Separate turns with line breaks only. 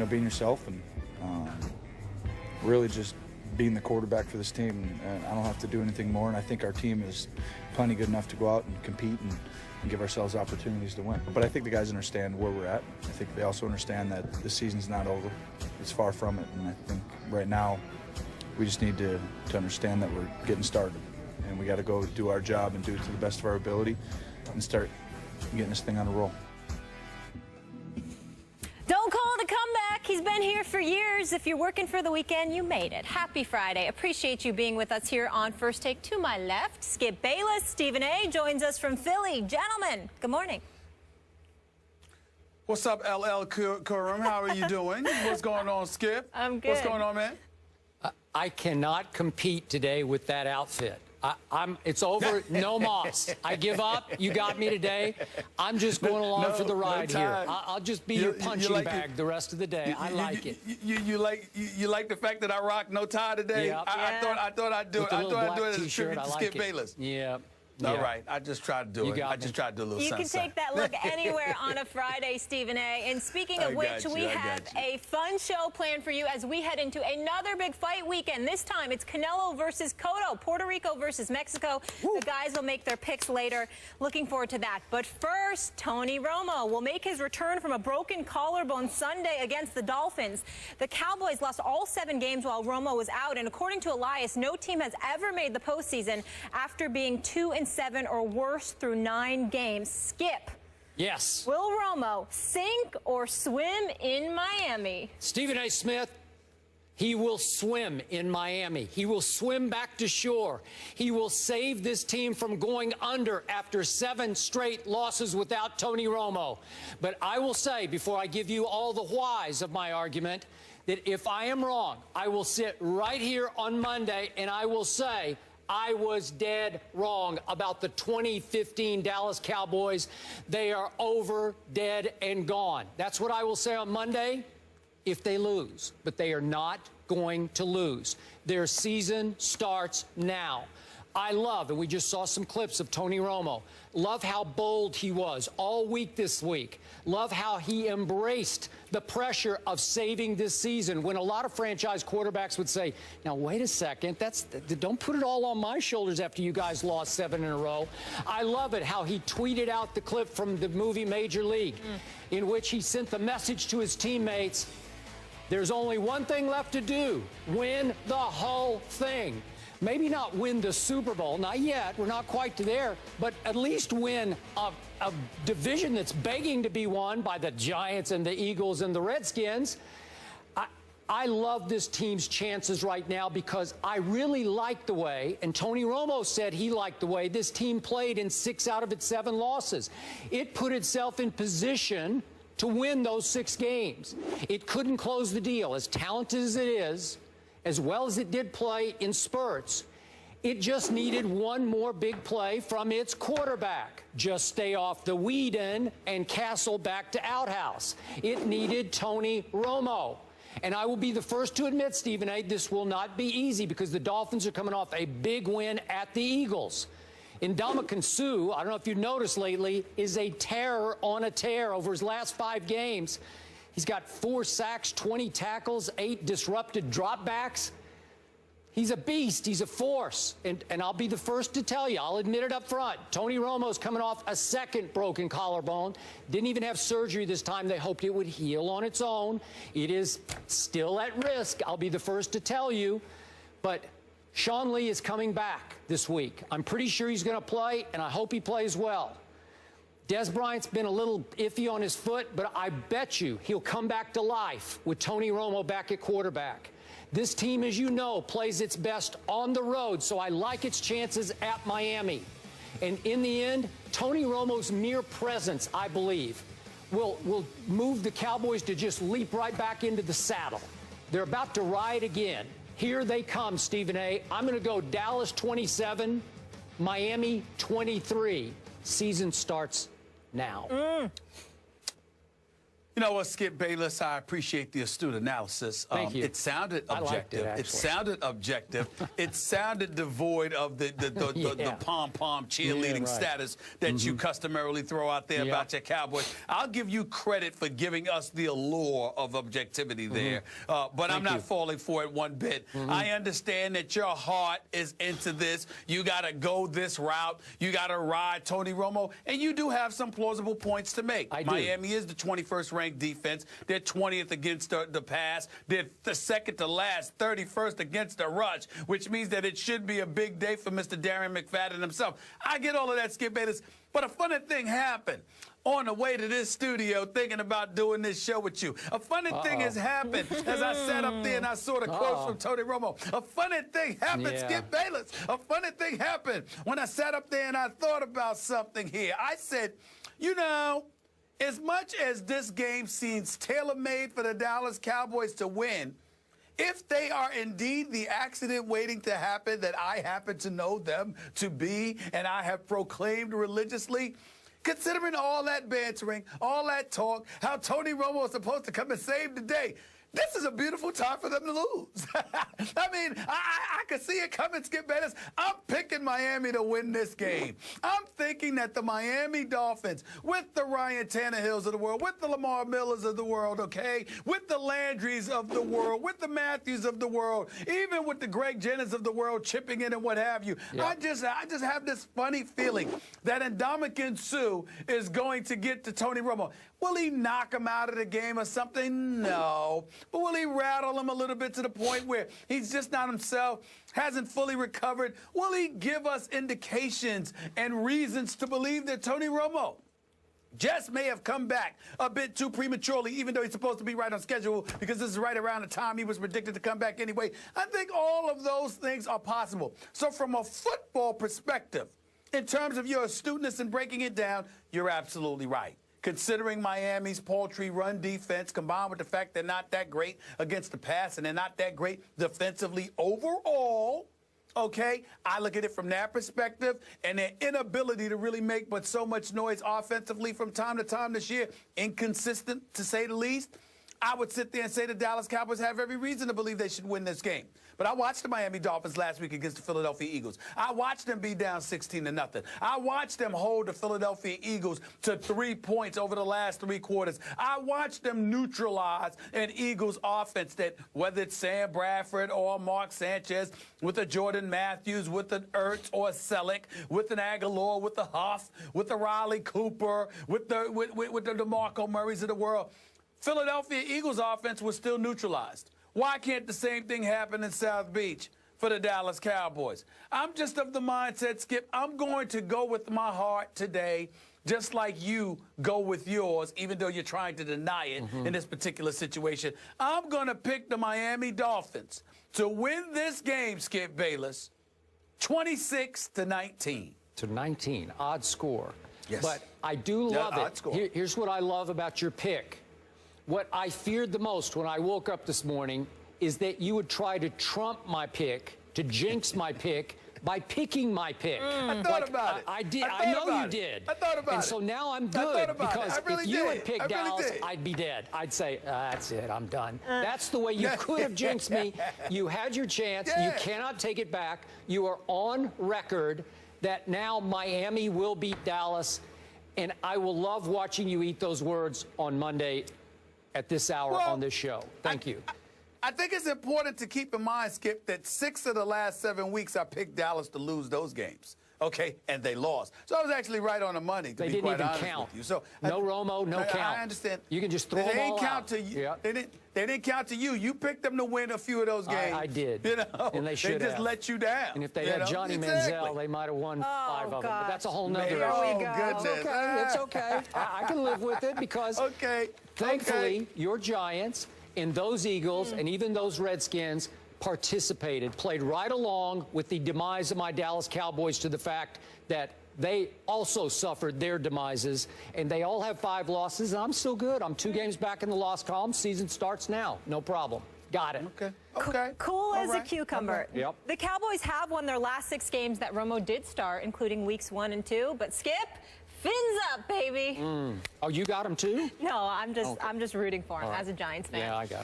being yourself and really just being the quarterback for this team. And I don't have to do anything more, and I think our team is plenty good enough to go out and compete and give ourselves opportunities to win. But I think the guys understand where we're at. I think they also understand that the season's not over. It's far from it, and I think right now we just need to understand that we're getting started, and we got to go do our job and do it to the best of our ability and start getting this thing on a roll.
Don't call it a comeback. He's been here for years. If you're working for the weekend, you made it. Happy Friday. Appreciate you being with us here on First Take. To my left, Skip Bayless. Stephen A. joins us from Philly. Gentlemen, good morning.
What's up, LL Kurum? How are you doing? What's going on, Skip?
I'm good.
What's going on, man?
I cannot compete today with that outfit. It's over. No moss. I give up. You got me today. I'm just going along for the ride here. I'll just be your punching bag the rest of the day. I like it.
You like the fact that I rock no tie today?
Yep.
I thought I'd do it. I thought I'd do it as a tribute to Skip Bayless.
Yeah.
All right, I just tried to do it. I just tried to do a little
something. You can take that look anywhere on a Friday, Stephen A. And speaking of which, we have a fun show planned for you as we head into another big fight weekend. This time, it's Canelo versus Cotto, Puerto Rico versus Mexico. Woo. The guys will make their picks later. Looking forward to that. But first, Tony Romo will make his return from a broken collarbone Sunday against the Dolphins. The Cowboys lost all 7 games while Romo was out, and according to Elias, no team has ever made the postseason after being 2-7 or worse through 9 games. Skip.
Yes.
Will Romo sink or swim in Miami?
Stephen A. Smith, he will swim in Miami. He will swim back to shore. He will save this team from going under after 7 straight losses without Tony Romo. But I will say, before I give you all the whys of my argument, that if I am wrong, I will sit right here on Monday and I will say, I was dead wrong about the 2015 Dallas Cowboys. They are over, dead, and gone. That's what I will say on Monday if they lose. But they are not going to lose. Their season starts now. I love, and we just saw some clips of Tony Romo, love how bold he was all week this week. Love how he embraced the pressure of saving this season when a lot of franchise quarterbacks would say, now, wait a second, don't put it all on my shoulders after you guys lost 7 in a row. I love it how he tweeted out the clip from the movie Major League in which he sent the message to his teammates, there's only one thing left to do, win the whole thing. Maybe not win the Super Bowl, not yet, we're not quite there, but at least win a division that's begging to be won by the Giants and the Eagles and the Redskins. I love this team's chances right now because I really like the way, and Tony Romo said he liked the way this team played in 6 out of its 7 losses. It put itself in position to win those 6 games. It couldn't close the deal. As talented as it is, as well as it did play in spurts, it just needed one more big play from its quarterback. Just stay off the Whedon and Castle back to outhouse. It needed Tony Romo. And I will be the first to admit, Stephen A., this will not be easy because the Dolphins are coming off a big win at the Eagles. Ndamukong Suh, I don't know if you've noticed lately, is a terror on a tear over his last 5 games. He's got 4 sacks, 20 tackles, 8 disrupted dropbacks. He's a beast. He's a force. And I'll be the first to tell you, I'll admit it up front, Tony Romo's coming off a 2nd broken collarbone. Didn't even have surgery this time. They hoped it would heal on its own. It is still at risk. I'll be the first to tell you. But Sean Lee is coming back this week. I'm pretty sure he's going to play, and I hope he plays well. Des Bryant's been a little iffy on his foot, but I bet you he'll come back to life with Tony Romo back at quarterback. This team, as you know, plays its best on the road, so I like its chances at Miami. And in the end, Tony Romo's mere presence, I believe, will move the Cowboys to just leap right back into the saddle. They're about to ride again. Here they come, Stephen A. I'm going to go Dallas 27, Miami 23. Season starts now.
You know what, Skip Bayless, I appreciate the astute analysis.
Thank you.
It sounded objective.
It
sounded objective. It sounded devoid of the pom-pom cheerleading status that you customarily throw out there about your Cowboys. I'll give you credit for giving us the allure of objectivity there, but I'm not falling for it one bit. I understand that your heart is into this. You got to go this route. You got to ride Tony Romo, and you do have some plausible points to make. Miami is the 21st ranked defense. They're 20th against the pass. They're the second to last, 31st against the rush, which means that it should be a big day for Mr. Darren McFadden himself. I get all of that, Skip Bayless, but a funny thing happened on the way to this studio thinking about doing this show with you. A funny thing has happened as I sat up there and I saw the quotes from Tony Romo. A funny thing happened, Skip Bayless. A funny thing happened when I sat up there and I thought about something here. I said, you know, as much as this game seems tailor-made for the Dallas Cowboys to win, if they are indeed the accident waiting to happen that I happen to know them to be and I have proclaimed religiously, considering all that bantering, all that talk, how Tony Romo is supposed to come and save the day, this is a beautiful time for them to lose. I mean, I could see it coming, Skip Bayless. I'm picking Miami to win this game. I'm thinking that the Miami Dolphins, with the Ryan Tannehills of the world, with the Lamar Millers of the world, okay, with the Landrys of the world, with the Matthews of the world, even with the Greg Jennings of the world chipping in and what have you, I just have this funny feeling that Ndamukong Suh is going to get to Tony Romo. Will he knock him out of the game or something? No. But will he rattle him a little bit to the point where he's just not himself, hasn't fully recovered? Will he give us indications and reasons to believe that Tony Romo just may have come back a bit too prematurely, even though he's supposed to be right on schedule because this is right around the time he was predicted to come back anyway? I think all of those things are possible. So from a football perspective, in terms of your astuteness in breaking it down, you're absolutely right. Considering Miami's paltry run defense, combined with the fact they're not that great against the pass and they're not that great defensively overall, okay, I look at it from that perspective, and their inability to really make but so much noise offensively from time to time this year, inconsistent to say the least, I would sit there and say the Dallas Cowboys have every reason to believe they should win this game. But I watched the Miami Dolphins last week against the Philadelphia Eagles. I watched them be down 16-0. I watched them hold the Philadelphia Eagles to 3 points over the last 3 quarters. I watched them neutralize an Eagles offense that, whether it's Sam Bradford or Mark Sanchez, with a Jordan Matthews, with an Ertz or a Selleck, with an Aguilar, with a Huff, with a Riley Cooper, with the DeMarco Murrays of the world, Philadelphia Eagles offense was still neutralized. Why can't the same thing happen in South Beach for the Dallas Cowboys? I'm just of the mindset, Skip, I'm going to go with my heart today, just like you go with yours, even though you're trying to deny it in this particular situation. I'm going to pick the Miami Dolphins to win this game, Skip Bayless, 26-19.
To 19, odd score.
Yes.
But I do love it. Here's what I love about your pick. What I feared the most when I woke up this morning is that you would try to trump my pick, to jinx my pick, by picking my pick.
I thought about it.
I did. I know you did.
I thought about it.
And so now I'm good because if you had picked Dallas,
did.
I'd be dead. I'd say, that's it, I'm done. That's the way you could have jinxed me. You had your chance. You cannot take it back. You are on record that now Miami will beat Dallas, and I will love watching you eat those words on Monday at this hour on this show. Thank you.
I think it's important to keep in mind, Skip, that 6 of the last 7 weeks I picked Dallas to lose those games. Okay, and they lost. So I was actually right on the money, to be quite honest with you. So
no Romo, no count.
I understand.
You can just throw them all out.
They didn't count to you. You picked them to win a few of those games.
I did.
You know,
and they should have.
They just let you down.
And if they had Johnny Manziel, they might have won 5 of them. But that's a whole nother issue.
Oh, goodness.
It's okay. It's okay. I can live with it because thankfully your Giants and those Eagles and even those Redskins participated, played right along with the demise of my Dallas Cowboys to the fact that they also suffered their demises, and they all have 5 losses, and I'm still good. I'm 2 games back in the loss column. Season starts now. No problem. Got it.
Okay.
Cool as a cucumber.
Yep.
The Cowboys have won their last 6 games that Romo did start, including weeks 1 and 2. But Skip, Fins up, baby.
Oh, you got him too?
No, I'm just rooting for him as a Giants fan.
Yeah, I got it.